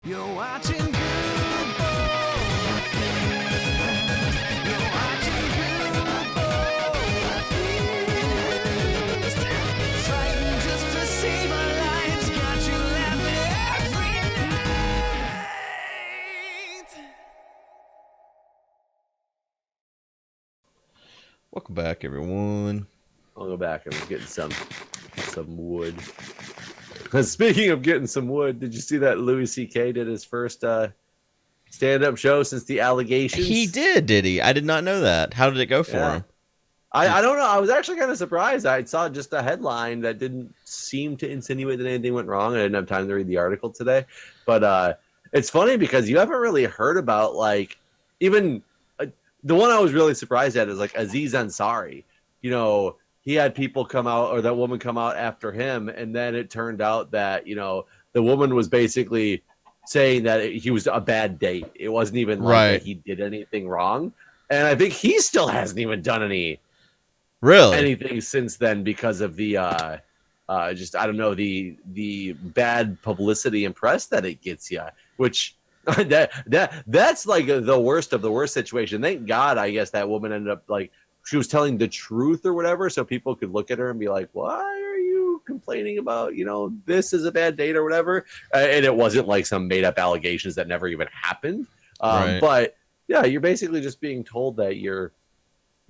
You're watching Guude. You're watching Guude. Fighting just to save our lives. Got you laughing every night. Welcome back, everyone. I'll go back and get some wood. Speaking of getting some wood, did you see that Louis C.K. did his first stand-up show since the allegations? He did he? I did not know that. How did it go for him? I don't know. I was actually kind of surprised. I saw just a headline that didn't seem to insinuate that anything went wrong. I didn't have time to read the article today. But it's funny because you haven't really heard about, like, even the one I was really surprised at is, like, Aziz Ansari. You know, he had people come out, or that woman come out after him, and then it turned out that, you know, the woman was basically saying that he was a bad date. It wasn't even like that he did anything wrong. And I think he still hasn't even done anything since then because of the just, I don't know, the bad publicity and press that it gets you, which that's like the worst of the worst situation. Thank God, I guess that woman ended up, like, she was telling the truth or whatever, so people could look at her and be like, why are you complaining about, you know, this is a bad date or whatever? And it wasn't like some made up allegations that never even happened. But yeah, you're basically just being told that you're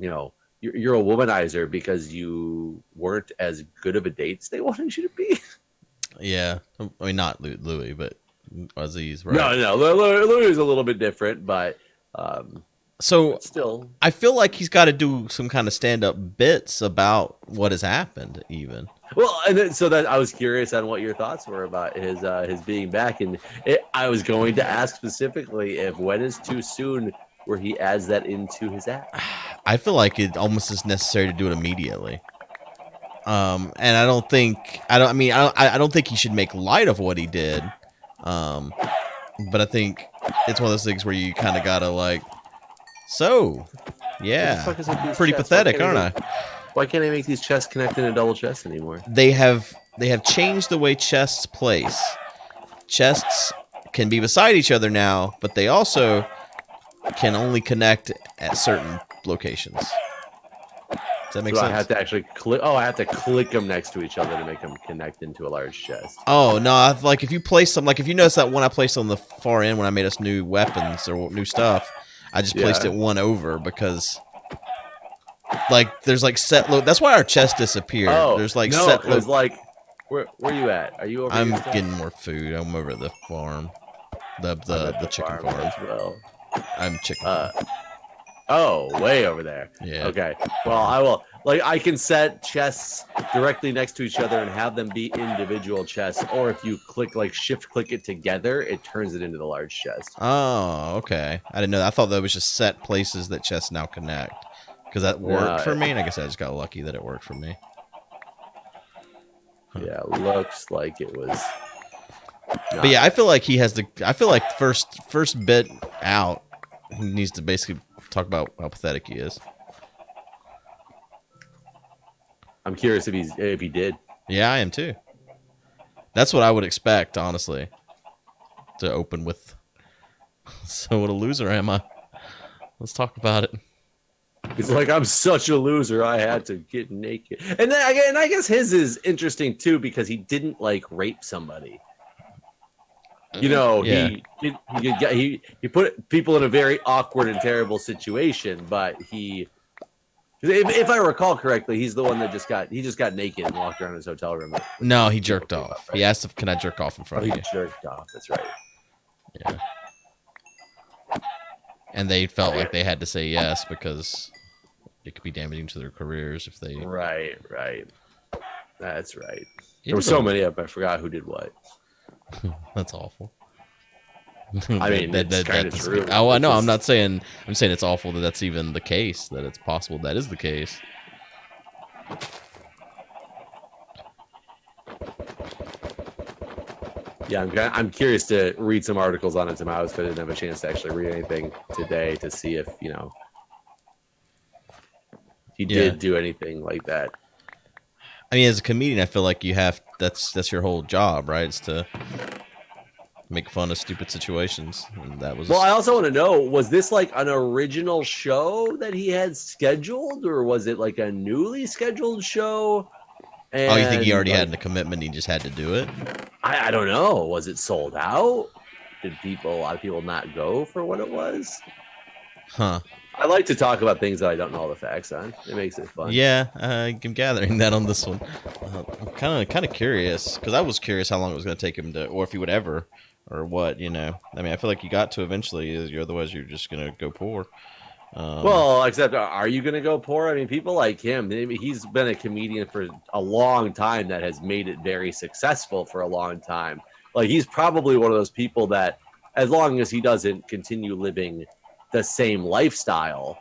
a womanizer because you weren't as good of a date as they wanted you to be. Yeah. I mean, not Louis, but Aziz, right? No, Louis is a little bit different, but so still, I feel like he's got to do some kind of stand-up bits about what has happened, even. Well, and then, so that I was curious on what your thoughts were about his being back, and I was going to ask specifically if when is too soon where he adds that into his act. I feel like it almost is necessary to do it immediately. And I don't think he should make light of what he did. But I think it's one of those things where you kind of gotta, like, so yeah, pretty pathetic, aren't I? Why can't I make these chests connect into double chests anymore? They have changed the way chests place. Chests can be beside each other now, but they also can only connect at certain locations. Does that make sense? I have to actually click. Oh, I have to click them next to each other to make them connect into a large chest. Oh no! Like if you place them, like if you notice that one I placed on the far end when I made us new weapons or new stuff, I just placed it one over because, like, there's like set load. That's why our chest disappeared. Oh, there's like no, set load. like, where you at? Are you over? I'm getting more food. I'm over at the farm, the chicken farm as well. I'm chicken. Oh, way over there. Yeah. Okay. Well, I will. Like, I can set chests directly next to each other and have them be individual chests. Or if you shift click it together, it turns it into the large chest. Oh, okay. I didn't know that. I thought that was just set places that chests now connect. Because that worked for me, and I guess I just got lucky that it worked for me. Huh. Yeah, looks like it was. But yeah, I feel like he has to. I feel like first bit out, he needs to basically talk about how pathetic he is. I'm curious if he did. Yeah, I am too. That's what I would expect, honestly. To open with, so what a loser am I? Let's talk about it. He's like, I'm such a loser. I had to get naked, and then I guess his is interesting too because he didn't like rape somebody. You know, he put people in a very awkward and terrible situation, but if I recall correctly, he's the one that just got naked and walked around his hotel room. No, he jerked off. Right? He asked if can I jerk off in front of you. He jerked off. That's right. Yeah. And they felt like they had to say yes because it could be damaging to their careers if they. Right. That's right. There were so many of them. I forgot who did what. That's awful. I mean, that's kind of true. Oh, I know. I'm not saying. I'm saying it's awful that that's even the case. That it's possible that is the case. Yeah, I'm curious to read some articles on it tomorrow because I didn't have a chance to actually read anything today to see if he did do anything like that. I mean, as a comedian, I feel like you have that's your whole job, right? It's to make fun of stupid situations, and that was. Well, I also want to know, was this like an original show that he had scheduled, or was it like a newly scheduled show? And oh, you think he already had a commitment? He just had to do it. I don't know. Was it sold out? Did a lot of people not go for what it was? Huh. I like to talk about things that I don't know all the facts on. It makes it fun. Yeah, I'm gathering that on this one. I'm kind of curious because I was curious how long it was going to take him to, or if he would ever, or what. I mean, I feel like you got to eventually. Otherwise, you're just going to go poor. Well, except are you going to go poor? I mean, people like him. He's been a comedian for a long time that has made it very successful for a long time. Like he's probably one of those people that, as long as he doesn't continue living the same lifestyle,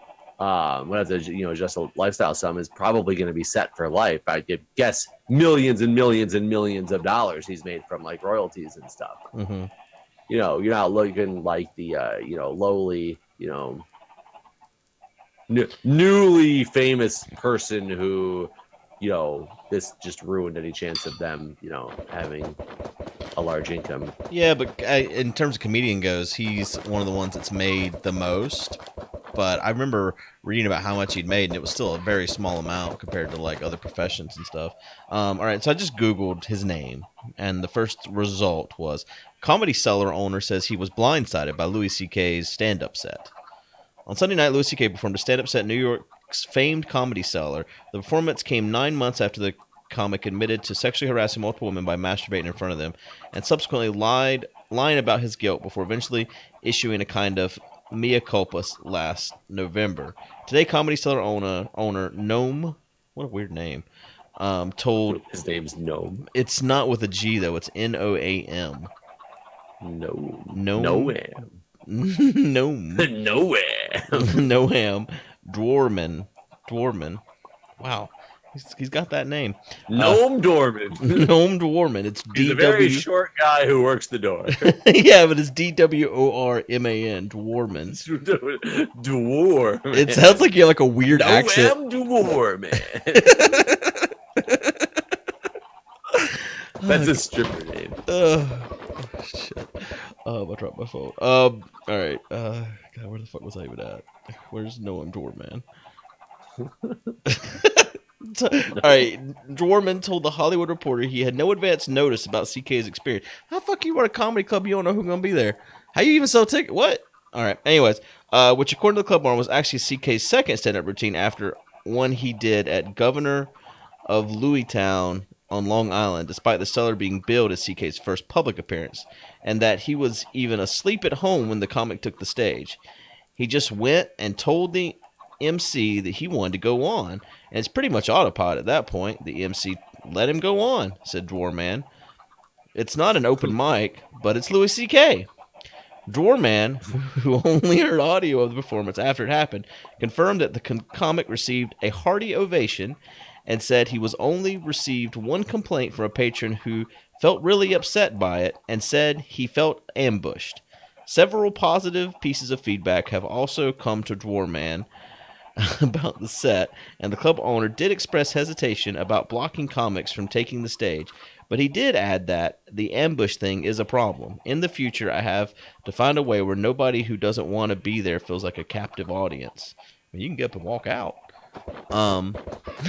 whether just a lifestyle sum is probably going to be set for life. I guess millions and millions and millions of dollars he's made from like royalties and stuff. Mm-hmm. You're not looking like the lowly, newly famous person who, this just ruined any chance of them, having a large income. Yeah, but in terms of comedian goes, he's one of the ones that's made the most. But I remember reading about how much he'd made, and it was still a very small amount compared to like other professions and stuff. All right, so I just Googled his name, and the first result was Comedy Cellar owner says he was blindsided by Louis C.K.'s stand-up set. On Sunday night, Louis C.K. performed a stand-up set in New York's famed Comedy Cellar. The performance came 9 months after the comic admitted to sexually harassing multiple women by masturbating in front of them, and subsequently lying about his guilt before eventually issuing a kind of mea culpa last November. Today, Comedy Cellar owner Gnome, what a weird name, told his name's Gnome. It's not with a G though; it's Noam. No. Nowhere. Noam Dwarman. Wow. He's got that name. Gnome Dorman. Gnome Dwarman. It's He's a very short guy who works the door. Yeah, but it's Dworman. Dwarman. Dwarman. It sounds like you have like a weird accent. Dwarman. That's a stripper name. Shit. I dropped my phone. All right. God, where the fuck was I even at? Where's Noam Dwarman? All right, Dwarman told the Hollywood Reporter he had no advance notice about CK's experience. How the fuck you run a comedy club? You don't know who's gonna be there. How you even sell tickets? What? All right. Anyways, which according to the club owner was actually CK's second stand-up routine after one he did at Governor of Louistown on Long Island, despite the Cellar being billed as CK's first public appearance, and that he was even asleep at home when the comic took the stage. He just went and told the MC that he wanted to go on, and it's pretty much autopilot at that point. The MC let him go on, said Dwarman. It's not an open mic, but it's Louis C.K. Dwarman, who only heard audio of the performance after it happened, confirmed that the comic received a hearty ovation and said he was only received one complaint from a patron who felt really upset by it and said he felt ambushed. Several positive pieces of feedback have also come to Dwarman about the set, and the club owner did express hesitation about blocking comics from taking the stage, but he did add that the ambush thing is a problem. In the future, I have to find a way where nobody who doesn't want to be there feels like a captive audience. I mean, you can get up and walk out. And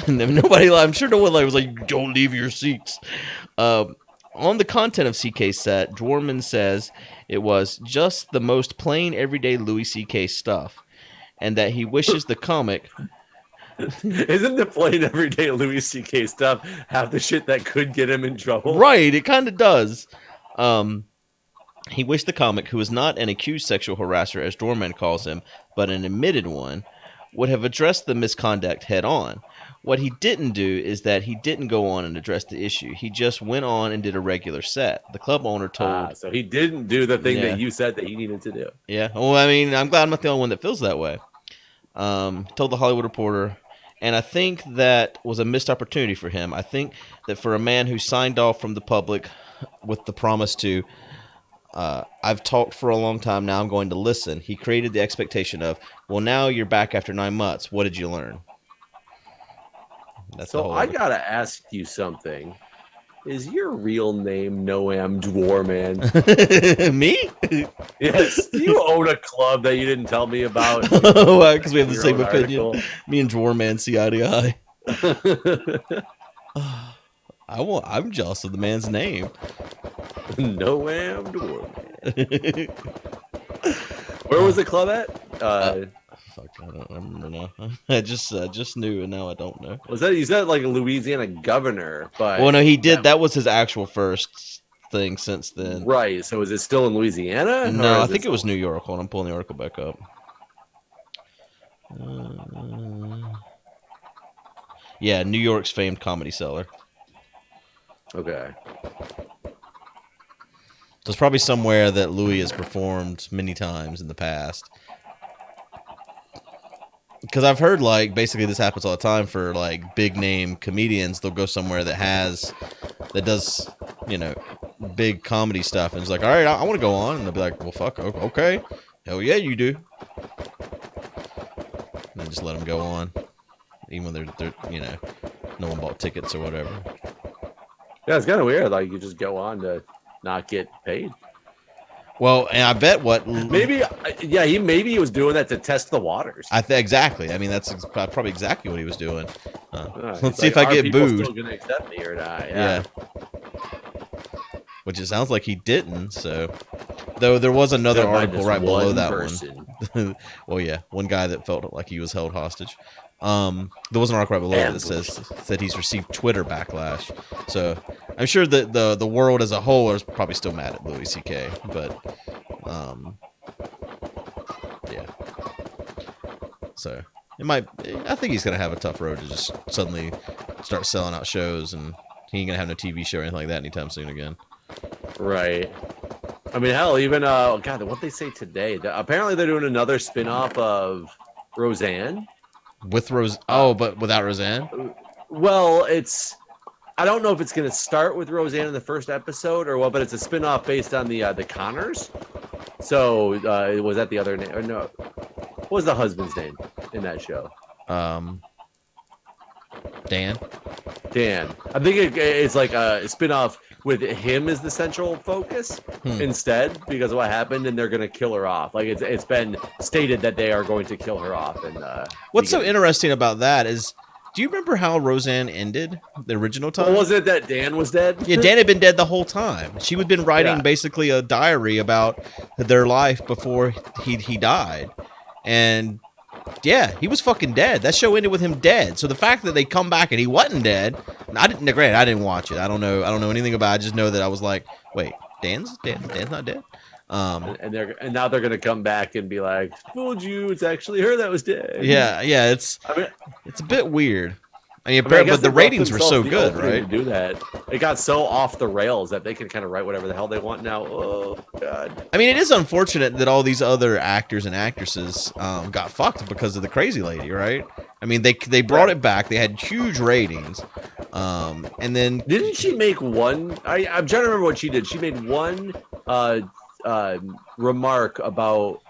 then nobody, I'm sure no one was like, don't leave your seats. On the content of CK's set, Dwarman says it was just the most plain, everyday Louis C.K. stuff, and that he wishes the comic... Isn't the plain, everyday Louis C.K. stuff half the shit that could get him in trouble? Right, it kind of does. He wished the comic, who is not an accused sexual harasser, as Dwarman calls him, but an admitted one, would have addressed the misconduct head on. What he didn't do is that he didn't go on and address the issue. He just went on and did a regular set. The club owner told... so he didn't do the thing that you said that he needed to do. Yeah. Well, I mean, I'm glad I'm not the only one that feels that way. Told the Hollywood Reporter, and I think that was a missed opportunity for him. I think that for a man who signed off from the public with the promise to, I've talked for a long time, now I'm going to listen, he created the expectation of, well, now you're back after 9 months. What did you learn? So I got to ask you something. is your real name Noam Dwarman? Me? Yes. Do you own a club that you didn't tell me about? Oh, because we have the Your same own opinion. article? Me and Drawer Man see eye to eye. I'm jealous of the man's name. Noam Dwarman. Where was the club at? Fuck, I don't remember now. I just knew, and now I don't know. Was that you said like a Louisiana governor? But Well, no, he did. That was his actual first thing since then. right. So is it still in Louisiana? No, I think it was New York. Hold on, I'm pulling the article back up. Yeah, New York's famed comedy Cellar. Okay. So it's probably somewhere that Louis has performed many times in the past. Because I've heard, like, basically this happens all the time for, like, big name comedians. They'll go somewhere that does, you know, big comedy stuff. And it's like, all right, I want to go on. And they'll be like, well, fuck, okay. Hell yeah, you do. And then just let them go on. Even when they're, you know, no one bought tickets or whatever. Yeah, it's kind of weird. Like, you just go on to not get paid. Well, and I bet maybe he was doing that to test the waters. Exactly. I mean, that's probably exactly what he was doing. Let's see like, if I get booed. Still gonna accept me or not? Yeah. Which it sounds like he didn't. So, though there was another article right below that one. Well, yeah, one guy that felt like he was held hostage. There was an article right below that said he's received Twitter backlash. So I'm sure that the world as a whole is probably still mad at Louis C.K. But yeah. So it might. I think he's gonna have a tough road to just suddenly start selling out shows, and he ain't gonna have no TV show or anything like that anytime soon again. Right. I mean, hell, even God, what they say today? Apparently, they're doing another spin-off of Roseanne. With but without Roseanne? Well, I don't know if it's going to start with Roseanne in the first episode or what, but it's a spin-off based on the Connors. So, was that the other name? Or no. What was the husband's name in that show? Dan. I think it's like a spin-off with him as the central focus instead because of what happened, and they're going to kill her off. Like it's been stated that they are going to kill her off. And what's so interesting about that is, do you remember how Roseanne ended the original time? Well, was it that Dan was dead? Yeah, Dan had been dead the whole time. She had been writing basically a diary about their life before he died, and yeah, he was fucking dead. That show ended with him dead. So the fact that they come back and he wasn't dead, I didn't watch it. I don't know anything about it. I just know that I was like, wait, Dan's not dead. And now they're gonna come back and be like, fooled you. It's actually her that was dead. Yeah. It's a bit weird. I mean, but the ratings were so good, right? To do that, it got so off the rails that they can kind of write whatever the hell they want now. Oh God! I mean, it is unfortunate that all these other actors and actresses got fucked because of the crazy lady, right? I mean, they brought it back. They had huge ratings, and then didn't she make one? I'm trying to remember what she did. She made one remark about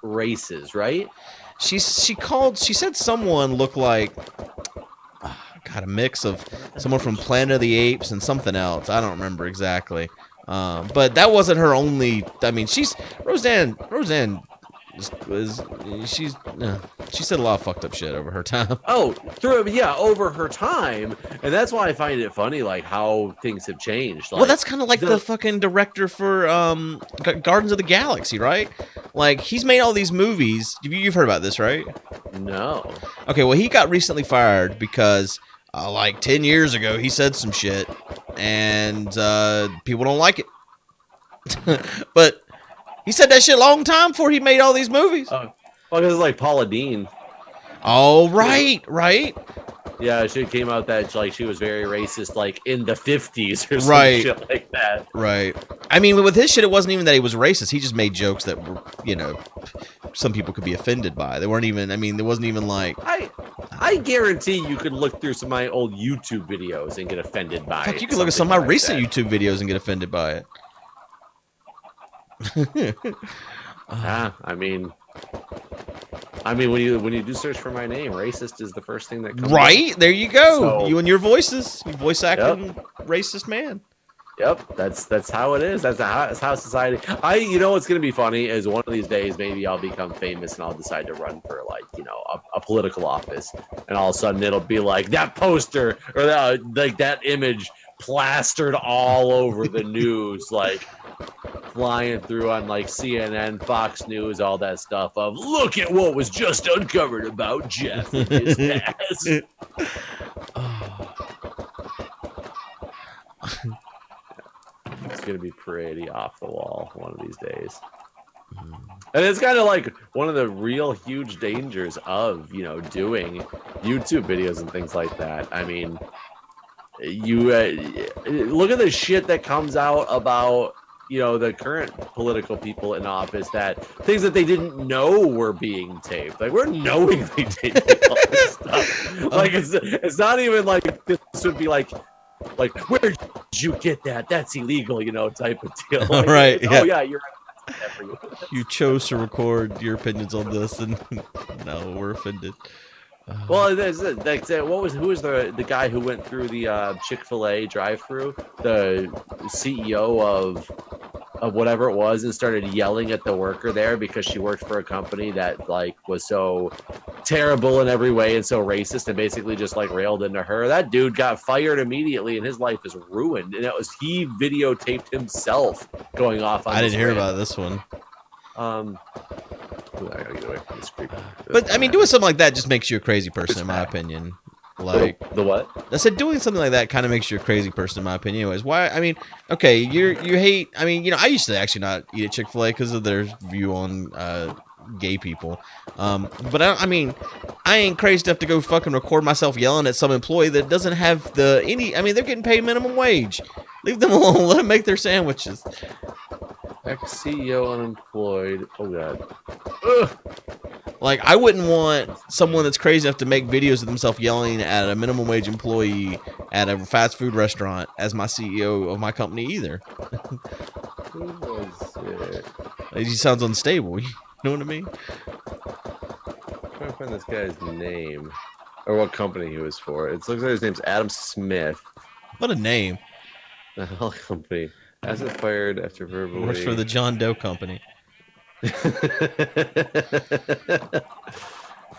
races, right? She said someone looked like. God, a mix of someone from Planet of the Apes and something else. I don't remember exactly. But that wasn't her only. I mean, Roseanne she said a lot of fucked up shit over her time. Oh, over her time, and that's why I find it funny, like how things have changed. Like, well, that's kind of like the fucking director for Guardians of the Galaxy, right? Like he's made all these movies. You've heard about this, right? No. Okay, well, he got recently fired because. Like 10 years ago, he said some shit, and people don't like it. But he said that shit a long time before he made all these movies. Well, because it's like Paula Deen. Oh, right. Yeah, she came out that like she was very racist, like in the 50s or some shit like that. Right. I mean, with his shit, it wasn't even that he was racist. He just made jokes that were, some people could be offended by. They weren't even. I mean, there wasn't even like. I guarantee you could look through some of my old YouTube videos and get offended by it. You can look at some of my recent YouTube videos and get offended by it. I mean, when you do search for my name, racist is the first thing that comes right up. There you go. So, you and your voices, you voice acting. Yep. racist man. Yep, that's how it is. That's how society. You know what's gonna be funny is one of these days maybe I'll become famous and I'll decide to run for like a political office, and all of a sudden it'll be like that poster or that image plastered all over the news, like flying through on like CNN, Fox News, all that stuff. Of look at what was just uncovered about Jeff and his past. It's gonna be pretty off the wall one of these days. And it's kind of like one of the real huge dangers of doing YouTube videos and things like that. I mean, you look at the shit that comes out about the current political people in office, that things that they didn't know were being taped. Like, we're knowingly taping all this stuff. Like, it's not even like this would be like where did you get that? That's illegal, type of deal. Like, right? Yeah. Oh yeah, you're right. You chose to record your opinions on this, and no, we're offended. Well, who was the guy who went through the Chick-fil-A drive-through, the CEO of whatever it was, and started yelling at the worker there because she worked for a company that like was so terrible in every way and so racist, and basically just like railed into her. That dude got fired immediately and his life is ruined. And he videotaped himself going off on I didn't hear rant. about this one. I gotta get away from this creep. But I mean, doing something like that just makes you a crazy person, in my opinion. Like the what? I said, doing something like that kind of makes you a crazy person, in my opinion. Anyways, why? I mean, okay, you hate. I mean, I used to actually not eat at Chick-fil-A because of their view on gay people. But I ain't crazy enough to go fucking record myself yelling at some employee that doesn't have any. I mean, they're getting paid minimum wage. Leave them alone. Let them make their sandwiches. Ex-CEO unemployed. Oh god. Ugh. Like, I wouldn't want someone that's crazy enough to make videos of themselves yelling at a minimum wage employee at a fast food restaurant as my CEO of my company either. Who was it? He sounds unstable. You know what I mean? I'm trying to find this guy's name or what company he was for. It looks like his name's Adam Smith. What a name. The hell company. Hasn't fired after verbally. Works for the John Doe Company.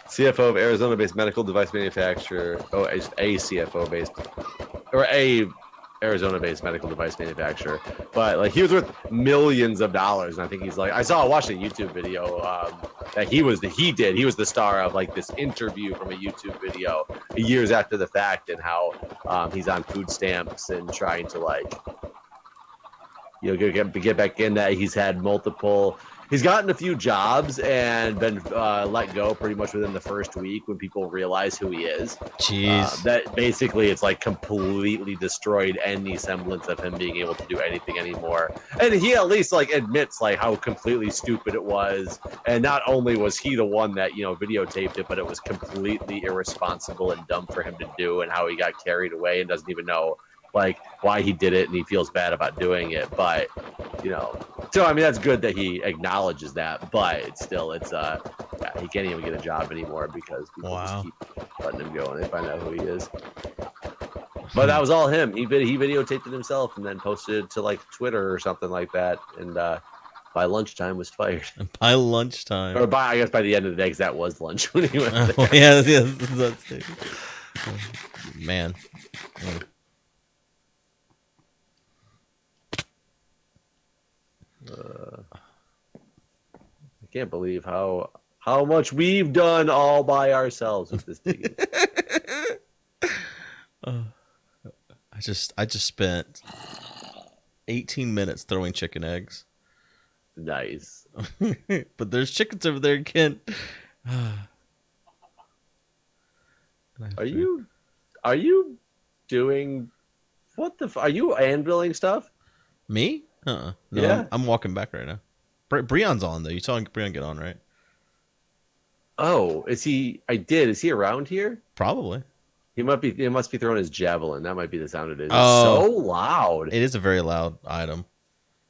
CFO of Arizona-based medical device manufacturer. Oh, a CFO-based or a Arizona-based medical device manufacturer. But like, he was worth millions of dollars, and I think he's like, I watched a YouTube video that he was the star of like this interview from a YouTube video years after the fact, and how he's on food stamps and trying to like get back in that. He's gotten a few jobs and been let go pretty much within the first week when people realize who he is. Jeez. That basically it's like completely destroyed any semblance of him being able to do anything anymore. And he at least like admits like how completely stupid it was. And not only was he the one that, videotaped it, but it was completely irresponsible and dumb for him to do, and how he got carried away and doesn't even know like why he did it, and he feels bad about doing it. But so I mean, that's good that he acknowledges that, but it's he can't even get a job anymore because people just keep letting him go and they find out who he is. But that was all him. He videotaped it himself and then posted it to like Twitter or something like that, and by lunchtime was fired. By lunchtime, or I guess by the end of the day, because that was lunch when he went there. Yeah, that's it. Man. I can't believe how much we've done all by ourselves with this digging. I just spent 18 minutes throwing chicken eggs. Nice. But there's chickens over there again. Are you doing what the are you anviling stuff? Me? No, Yeah. I'm walking back right now. Breon's on though. You saw Breon get on, right? Oh, is he? Is he around here? Probably. He must be throwing his javelin. That might be the sound it is. Oh, it's so loud. It is a very loud item,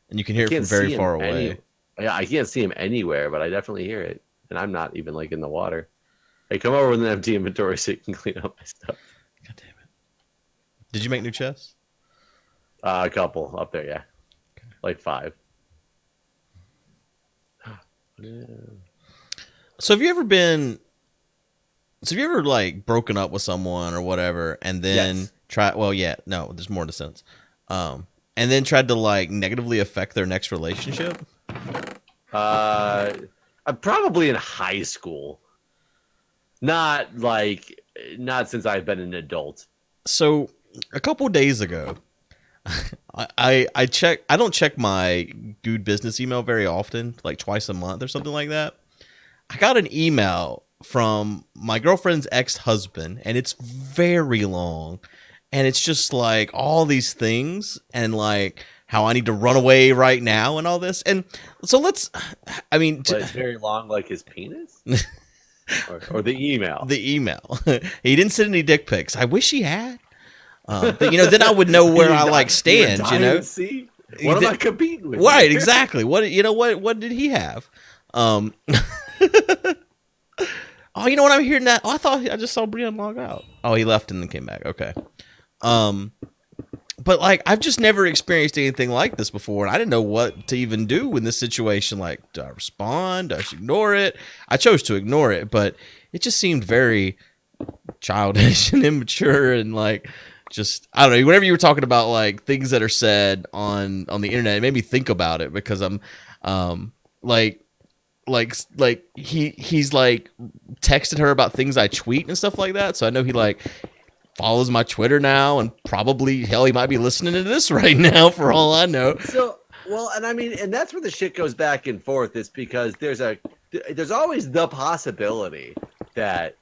and you can hear it from very far away. Yeah, I can't see him anywhere, but I definitely hear it, and I'm not even like in the water. Hey, come over with an empty inventory so you can clean up my stuff. God damn it! Did you make new chests? A couple up there, yeah, like 5. So have you ever been? So have you ever like broken up with someone or whatever, and then Yes. Well, yeah, no, there's more to sense. And then tried to like negatively affect their next relationship. I'm probably in high school. Not since I've been an adult. So a couple days ago, I check. I don't check my Guude business email very often, like twice a month or something like that. I got an email from my girlfriend's ex-husband, and it's very long, and it's just like all these things, and like how I need to run away right now, and all this. And so I mean, But it's very long, like his penis, or the email. the email. He didn't send any dick pics. I wish he had. But, then I would know where I like stand. See? What am I competing with? Right, exactly. What did he have? Oh, you know what I'm hearing that? Oh, I thought I just saw Brian log out. Oh, he left and then came back. Okay. But like I've just never experienced anything like this before, and I didn't know what to even do in this situation. Like, do I respond? Do I just ignore it? I chose to ignore it, but it just seemed very childish and immature, and like just I don't know. Whenever you were talking about like things that are said on the internet, it made me think about it because I'm like he's like texted her about things I tweet and stuff like that. So I know he like follows my Twitter now, and probably hell he might be listening to this right now for all I know. So well, and I mean, and that's where the shit goes back and forth. Is because there's always the possibility that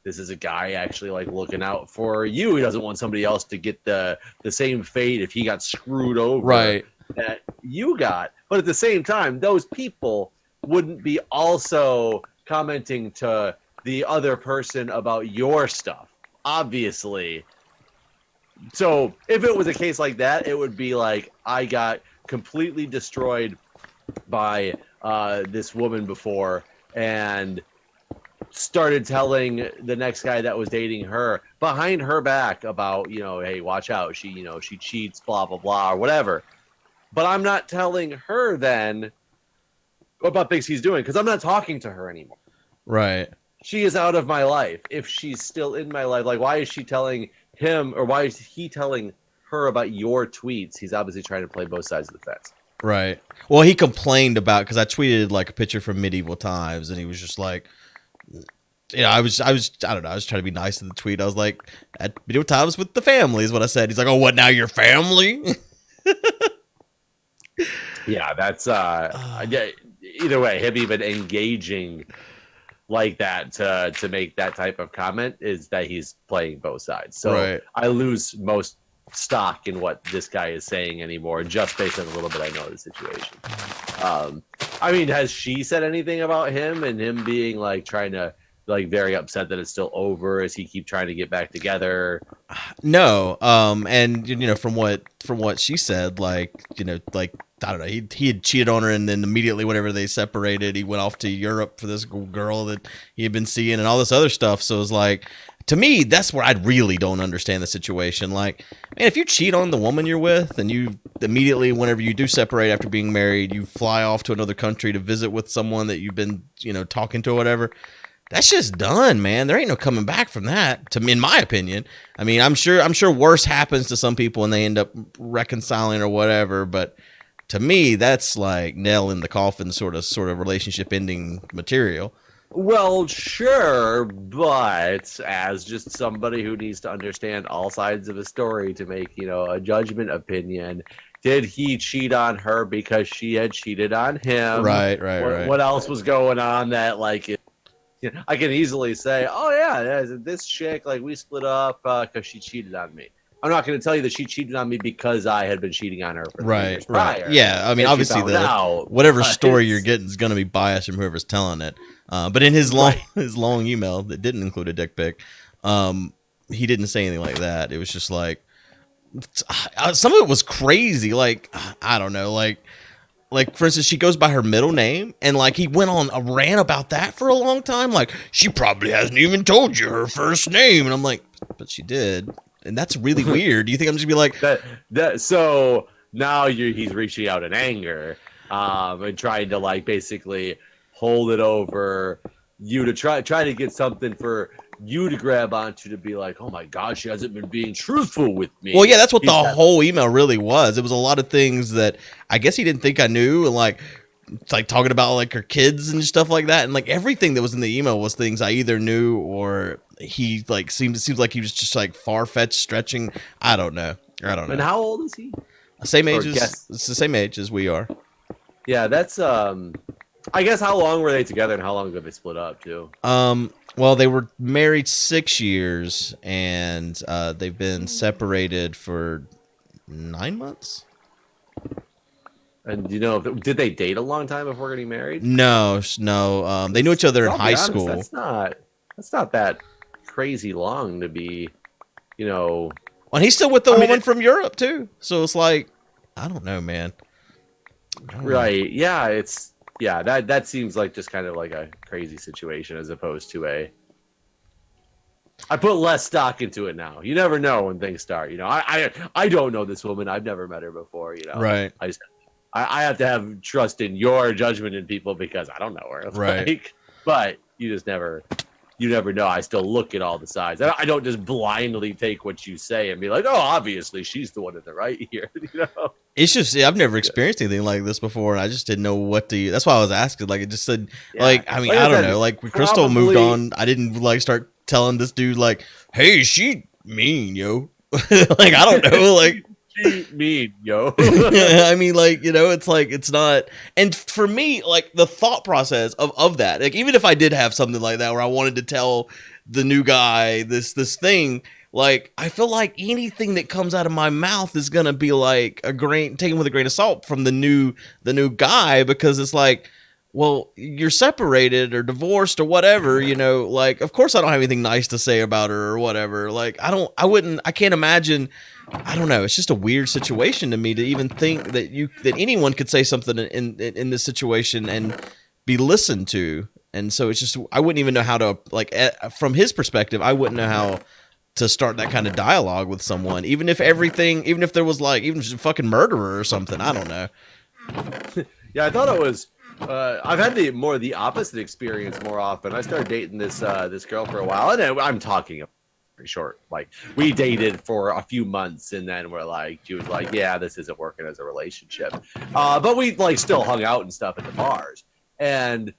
this is a guy actually like looking out for you. He doesn't want somebody else to get the same fate if he got screwed over Right. that you got. But at the same time, those people wouldn't be also commenting to the other person about your stuff, obviously. So if it was a case like that, it would be like I got completely destroyed by this woman before and started telling the next guy that was dating her behind her back about, hey, watch out, she cheats, blah blah blah, or whatever. But I'm not telling her then about things he's doing because I'm not talking to her anymore. Right. She is out of my life. If she's still in my life, like why is she telling him, or why is he telling her about your tweets? He's obviously trying to play both sides of the fence. Right. Well, he complained about because I tweeted like a picture from medieval times, and he was just like, I don't know. I was trying to be nice in the tweet. I was like, at medieval times with the family is what I said. He's like, oh, what now? Your family? Yeah, that's either way, him even engaging like that to make that type of comment is that he's playing both sides. So Right. I lose most stock in what this guy is saying anymore, just based on a little bit I know of the situation. I mean, has she said anything about him and him being like trying to like very upset that it's still over? As he keep trying to get back together? No. And from what she said, like I don't know, he had cheated on her, and then immediately whenever they separated, he went off to Europe for this girl that he had been seeing and all this other stuff. So it was like, to me, that's where I really don't understand the situation. Like, man, if you cheat on the woman you're with, and you immediately, whenever you do separate after being married, you fly off to another country to visit with someone that you've been, talking to or whatever, that's just done, man. There ain't no coming back from that, to me, in my opinion. I mean, I'm sure worse happens to some people and they end up reconciling or whatever, but to me, that's like nail in the coffin sort of relationship ending material. Well, sure, but as just somebody who needs to understand all sides of a story to make, a judgment opinion, did he cheat on her because she had cheated on him? Right. What else was going on that, like, I can easily say, oh, yeah, this chick, like, we split up because she cheated on me. I'm not going to tell you that she cheated on me because I had been cheating on her for 3 years prior. Yeah, I mean, obviously, whatever story you're getting is going to be biased from whoever's telling it. But in his long email that didn't include a dick pic, he didn't say anything like that. It was just like, some of it was crazy. Like, I don't know, like for instance, she goes by her middle name, and like he went on a rant about that for a long time. Like, she probably hasn't even told you her first name, and I'm like, but she did. and that's really weird. Do you think I'm just gonna be like So now he's reaching out in anger, and trying to like basically hold it over you to try to get something for you to grab onto to be like, oh my god, she hasn't been being truthful with me. well, yeah, that's what the whole email really was. It was a lot of things that I guess he didn't think I knew, and like talking about like her kids and stuff like that, and like everything that was in the email was things I either knew or he like seems like he was just like far-fetched stretching. I don't know. And how old is he? Same age as it's the same age as we are. Yeah, that's I guess how long were they together and how long ago they split up too? Well, they were married 6 years and they've been separated for 9 months. And did they date a long time before getting married? No. They knew each other in high school. That's not that crazy long to be, And he's still with the woman from Europe too. So it's like, I don't know, man. Right? Yeah, that seems like just kind of like a crazy situation as opposed to I put less stock into it now. You never know when things start. I don't know this woman. I've never met her before. Right. I have to have trust in your judgment in people because I don't know her. Right. But you never know. I still look at all the sides. I don't just blindly take what you say and be like, oh, obviously she's the one in the right here. It's just I've never experienced anything like this before, and I just didn't know what to. That's why I was asking. Like it just said, I don't know. Like when Crystal moved on, I didn't like start telling this dude like, hey, she mean, yo. Like I don't know, like. Mean, yo. I mean, like, it's like it's not. And for me, like the thought process of that, like even if I did have something like that where I wanted to tell the new guy this thing, like I feel like anything that comes out of my mouth is gonna be like taken with a grain of salt from the new guy, because it's like, well, you're separated or divorced or whatever, like of course I don't have anything nice to say about her or whatever. Like I can't imagine. I don't know. It's just a weird situation to me to even think that anyone could say something in this situation and be listened to. And so it's just, I wouldn't even know how to, like, from his perspective, I wouldn't know how to start that kind of dialogue with someone, even if there was like, even just a fucking murderer or something. I don't know. Yeah, I thought it was, I've had the opposite experience more often. I started dating this girl for a while, and I'm talking short, like we dated for a few months and then she was like, yeah, this isn't working as a relationship, but we like still hung out and stuff at the bars, and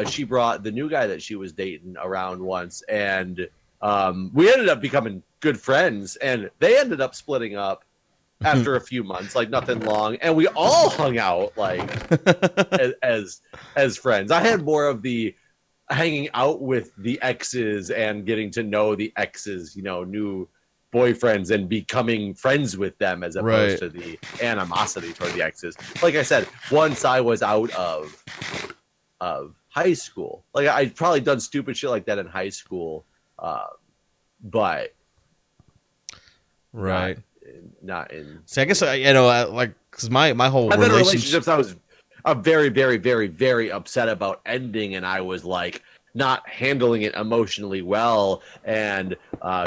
she brought the new guy that she was dating around once, and we ended up becoming good friends, and they ended up splitting up after a few months, like nothing long, and we all hung out like as friends. I had more of the hanging out with the exes and getting to know the exes, new boyfriends, and becoming friends with them as opposed to the animosity toward the exes. Like I said, once I was out of high school, like I'd probably done stupid shit like that in high school, but not in. See, I guess because my whole I've been in relationships I was very, very, very, very upset about ending, and I was like not handling it emotionally well, and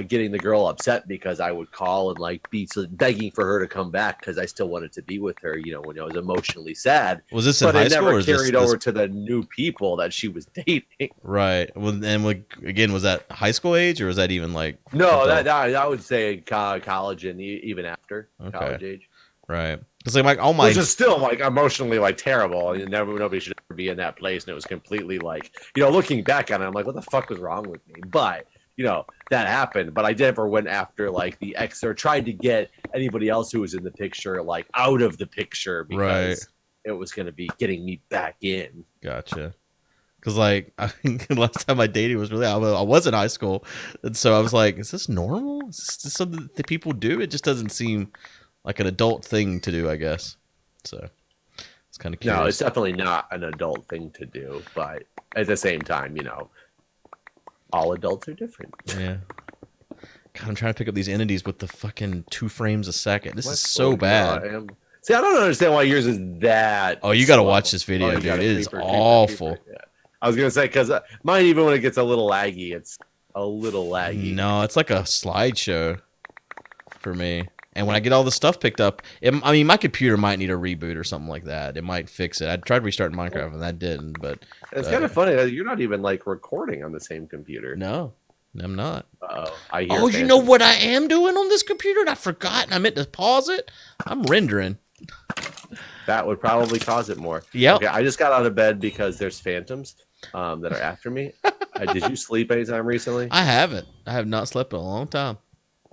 getting the girl upset because I would call and like be begging for her to come back because I still wanted to be with her, when I was emotionally sad. Was this in high school? But it never carried over to the new people that she was dating. Right. Well, and again, was that high school age, or was that even like? No, that I would say college and even after college age. Right. Because like all my, which is still like emotionally like terrible. Nobody should ever be in that place, and it was completely like, looking back on it, I'm like, what the fuck was wrong with me? But that happened. But I never went after like the ex or tried to get anybody else who was in the picture like out of the picture because it was going to be getting me back in. Gotcha. Because like I think the last time I dated was I was in high school, and so I was like, is this normal? Is this something that people do? It just doesn't seem like an adult thing to do, I guess. So it's kind of curious. No, it's definitely not an adult thing to do, but at the same time, all adults are different. Yeah. God, I'm trying to pick up these entities with the fucking 2 frames a second. This is so bad. See, I don't understand why yours is that. Oh, you got to watch this video, dude. It is awful. Yeah. I was gonna say because mine, even when it gets a little laggy, it's a little laggy. No, it's like a slideshow for me. And when I get all the stuff picked up, I mean, my computer might need a reboot or something like that. It might fix it. I tried restarting Minecraft and that didn't. But It's kind of funny that you're not even like recording on the same computer. no, I'm not. I hear. Oh, you know what I am doing on this computer? And I forgot. And I meant to pause it. I'm rendering. That would probably cause it more. Yep. Okay, I just got out of bed because there's phantoms that are after me. Did you sleep anytime recently? I haven't. I have not slept in a long time.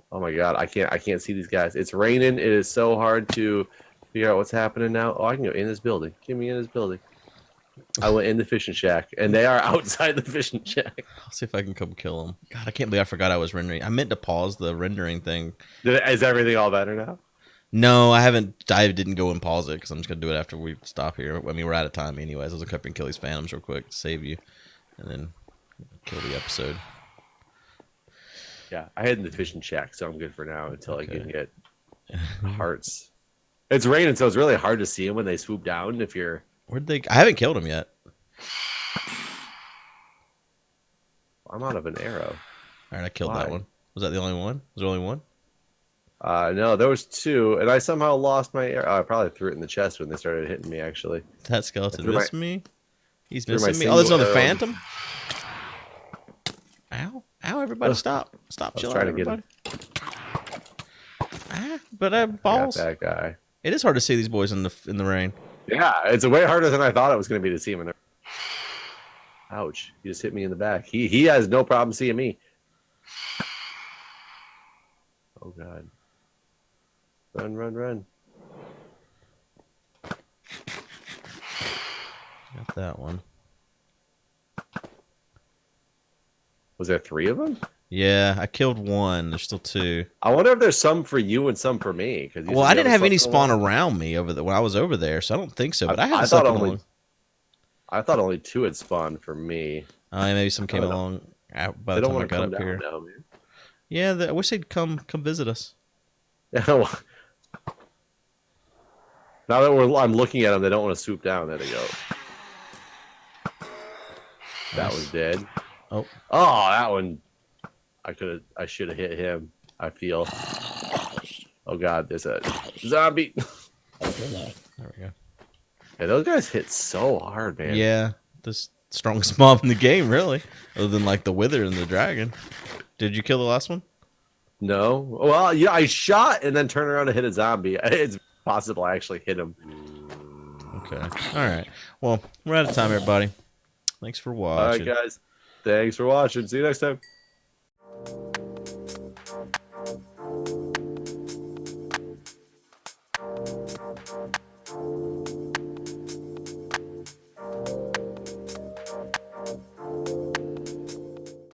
Oh my god, I can't see these guys. It's raining. It is so hard to figure out what's happening now. Oh, I can go in this building. Get me in this building. I went in the fishing shack, and they are outside the fishing shack. I'll see if I can come kill them. God, I can't believe I forgot I was rendering. I meant to pause the rendering thing. Is everything all better now? No, I haven't. I didn't go and pause it because I'm just gonna do it after we stop here. I mean, we're out of time anyways. I was gonna come up and kill these phantoms real quick to save you, and then kill the episode. Yeah, I hid in the fishing shack, so I'm good for now until I can get hearts. It's raining, so it's really hard to see them when they swoop down. If you're Where'd they? I haven't killed them yet. I'm out of an arrow. All right, I killed that one. Was that the only one? Was there only one? No, there was two, and I somehow lost my arrow. I probably threw it in the chest when they started hitting me. Actually, That skeleton missed me. He's my missing me. Oh, there's another single arrow. phantom. Ow! Ow! Everybody, stop! Stop! I was Chill out, trying to get everybody. But I have balls. Got that guy. It is hard to see these boys in the rain. Yeah, it's way harder than I thought it was going to be to see him in there. Ouch! He just hit me in the back. He has no problem seeing me. Oh god! Run, run, run! Got that one. Was there three of them? Yeah, I killed one. There's still two. I wonder if there's some for you and some for me. Well, I didn't have any spawn around me over when I was over there, so I don't think so. But I haven't thought slept only. along. I thought only two had spawned for me. Yeah, maybe some came along by the time I got up here. Now, man. Yeah, I wish they'd come visit us. Now that I'm looking at them, they don't want to swoop down. There they go. That was dead. Oh, that one. I should have hit him. I feel. Oh god, there's a zombie. there we go. Yeah, those guys hit so hard, man. Yeah, the strongest mob in the game, really, other than like the Wither and the Dragon. Did you kill the last one? No. Well, yeah, I shot and then turned around and hit a zombie. It's possible I actually hit him. Okay. All right. Well, we're out of time, everybody. Thanks for watching. All right, guys. Thanks for watching. See you next time.